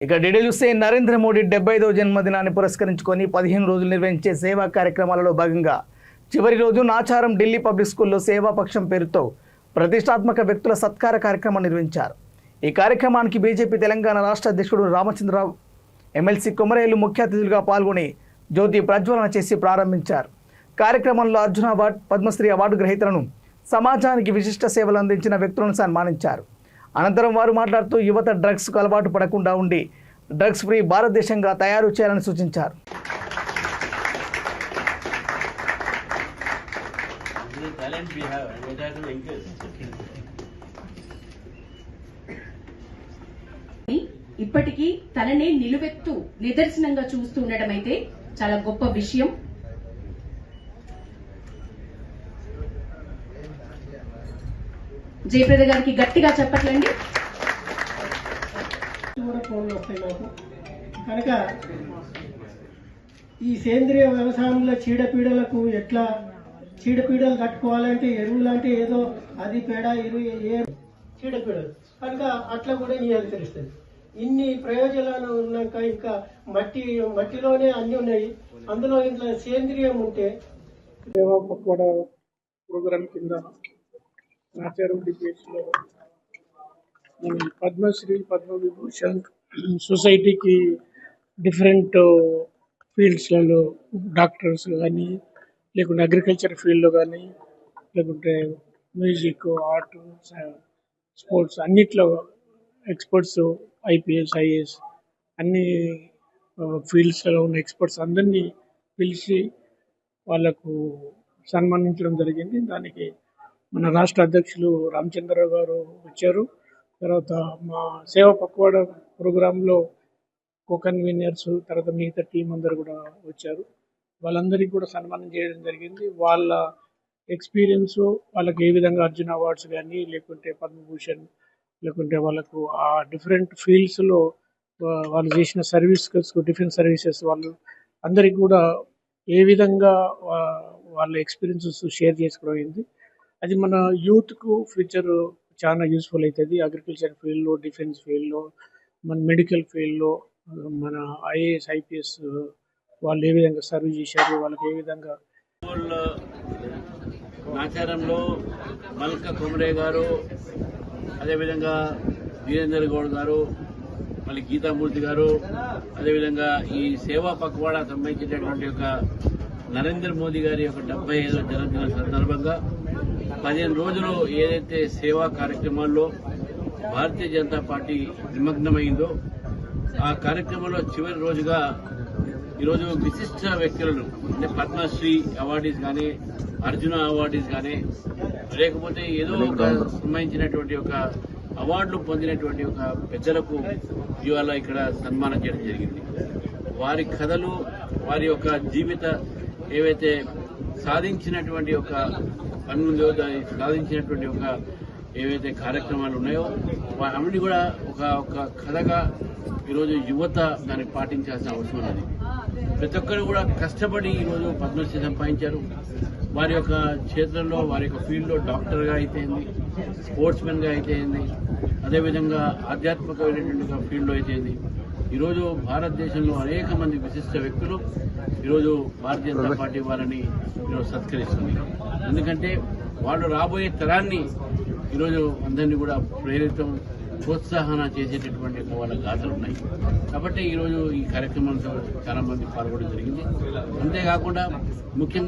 ఇక డీటెయిల్ చూస్తే నరేంద్ర మోడీ 75వ జన్మదినాన్ని పురస్కరించుకొని 15 రోజులు నిర్వహించే సేవా కార్యక్రమాలలో భాగంగా చివరి రోజు నాచారం ఢిల్లీ పబ్లిక్ స్కూల్లో సేవా పక్షం పేరుతో ప్రతిష్టాత్మక వ్యక్తుల సత్కార కార్యక్రమం నిర్వహించారు. ఈ కార్యక్రమానికి బీజేపీ తెలంగాణ రాష్ట్ర అధ్యక్షుడు రామచంద్రరావు, ఎమ్మెల్సీ కొమరేలు ముఖ్య అతిథులుగా పాల్గొని జ్యోతి ప్రజ్వలన చేసి ప్రారంభించారు. కార్యక్రమంలో అర్జున అవార్డు, పద్మశ్రీ అవార్డు గ్రహీతలను, సమాజానికి విశిష్ట సేవలు అందించిన వ్యక్తులను సన్మానించారు. అనంతరం వారు మాట్లాడుతూ యువత డ్రగ్స్కు అలవాటు పడకుండా ఉండి డ్రగ్స్ ఫ్రీ భారతదేశంగా తయారు చేయాలని సూచించారు. ఇప్పటికీ తననే నిలువెత్తు నిదర్శనంగా చూస్తూ ఉండడం అయితే చాలా గొప్ప విషయం. జయప్రద గారికి గట్టిగా చెప్పట్లండి. కనుక ఈ సేంద్రియ వ్యవసాయంలో చీడపీడలకు ఎట్లా చీడపీడలు తట్టుకోవాలంటే ఎరువులు అంటే ఏదో అది పేడ ఎరువు ఏ చీడపీడలు కనుక అట్లా కూడా నీకు తెలుస్తుంది. ఇన్ని ప్రయోజనాలు ఉన్నాక ఇంకా మట్టిలోనే అన్ని ఉన్నాయి. అందులో ఇంట్లో సేంద్రియం ఉంటే సేవా పక్వాడ ప్రోగ్రాం కింద నాచారం డిబేట్స్లో పద్మశ్రీ, పద్మవిభూషణ్ సొసైటీకి డిఫరెంట్ ఫీల్డ్స్లలో డాక్టర్స్ కానీ, లేకుంటే అగ్రికల్చర్ ఫీల్డ్లో కానీ, లేకుంటే మ్యూజిక్, ఆర్ట్, స్పోర్ట్స్ అన్నిట్లో ఎక్స్పర్ట్స్, ఐపీఎస్, ఐఏఎస్ అన్ని ఫీల్డ్స్లో ఉన్న ఎక్స్పర్ట్స్ అందరినీ పిలిచి వాళ్ళకు సన్మానించడం జరిగింది. దానికి మన రాష్ట్ర అధ్యక్షులు రామచంద్రరావు గారు వచ్చారు. తర్వాత మా సేవా పక్వాడ ప్రోగ్రాంలో కో-కన్వీనర్స్, తర్వాత మిగతా టీం అందరు కూడా వచ్చారు. వాళ్ళందరికీ కూడా సన్మానం చేయడం జరిగింది. వాళ్ళ ఎక్స్పీరియన్స్, వాళ్ళకి ఏ విధంగా అర్జున అవార్డ్స్ కానీ, లేకుంటే పద్మభూషణ్, లేకుంటే వాళ్ళకు ఆ డిఫరెంట్ ఫీల్డ్స్లో వాళ్ళు చేసిన సర్వీసెస్, డిఫరెంట్ సర్వీసెస్ వాళ్ళు అందరికీ కూడా ఏ విధంగా వాళ్ళ ఎక్స్పీరియన్సెస్ షేర్ చేసుకోవడం, అది మన యూత్కు ఫ్యూచర్ చాలా యూస్ఫుల్ అవుతుంది. అగ్రికల్చర్ ఫీల్డ్లో, డిఫెన్స్ ఫీల్డ్లో, మన మెడికల్ ఫీల్డ్లో, మన ఐఏఎస్, ఐపీఎస్ వాళ్ళు ఏ విధంగా సర్వీస్ చేశారు, వాళ్ళకి ఏ విధంగా. నాచారంలో మల్క కొమరే గారు, అదేవిధంగా వీరేందర్ గౌడ్ గారు, మళ్ళీ గీతామూర్తి గారు, అదేవిధంగా ఈ సేవా పక్వాడ సంబంధించినటువంటి యొక్క నరేంద్ర మోదీ గారి యొక్క 75వ జన్మదిన సందర్భంగా 15 రోజులు ఏదైతే సేవా కార్యక్రమాల్లో భారతీయ జనతా పార్టీ నిమగ్నమైందో ఆ కార్యక్రమంలో చివరి రోజుగా ఈరోజు విశిష్ట వ్యక్తులను, అంటే పద్మశ్రీ అవార్డీస్ కానీ, అర్జున అవార్డీస్ కానీ, లేకపోతే ఏదో ఒక సంబంధించినటువంటి ఒక అవార్డులు పొందినటువంటి ఒక పెద్దలకు ఇవాళ ఇక్కడ సన్మానం చేయడం జరిగింది. వారి కథలు, వారి యొక్క జీవిత ఏవైతే సాధించినటువంటి ఒక పనుందో, సాధించినటువంటి ఒక ఏవైతే కార్యక్రమాలు ఉన్నాయో అవన్నీ కూడా ఒక కథగా ఈరోజు యువత దాన్ని పాటించాల్సిన అవసరం ఉన్నది. ప్రతి ఒక్కరు కూడా కష్టపడి ఈరోజు పద్మశ్రీ సంపాదించారు. వారి యొక్క క్షేత్రంలో, వారి యొక్క ఫీల్డ్లో డాక్టర్గా అయితేంది, స్పోర్ట్స్మెన్గా అయితేంది, అదేవిధంగా ఆధ్యాత్మికమైనటువంటి ఫీల్డ్లో అయితేంది. ఈరోజు భారతదేశంలో అనేక మంది విశిష్ట వ్యక్తులు ఈరోజు భారతీయ జనతా పార్టీ వారిని ఈరోజు సత్కరిస్తుంది. ఎందుకంటే వాళ్ళు రాబోయే తరాన్ని ఈరోజు అందరినీ కూడా ప్రోత్సాహన చేసేటటువంటి వాళ్ళ గాథలు ఉన్నాయి. కాబట్టి ఈరోజు ఈ కార్యక్రమంలో చాలా మంది పాల్గొనడం జరిగింది. అంతేకాకుండా ముఖ్యంగా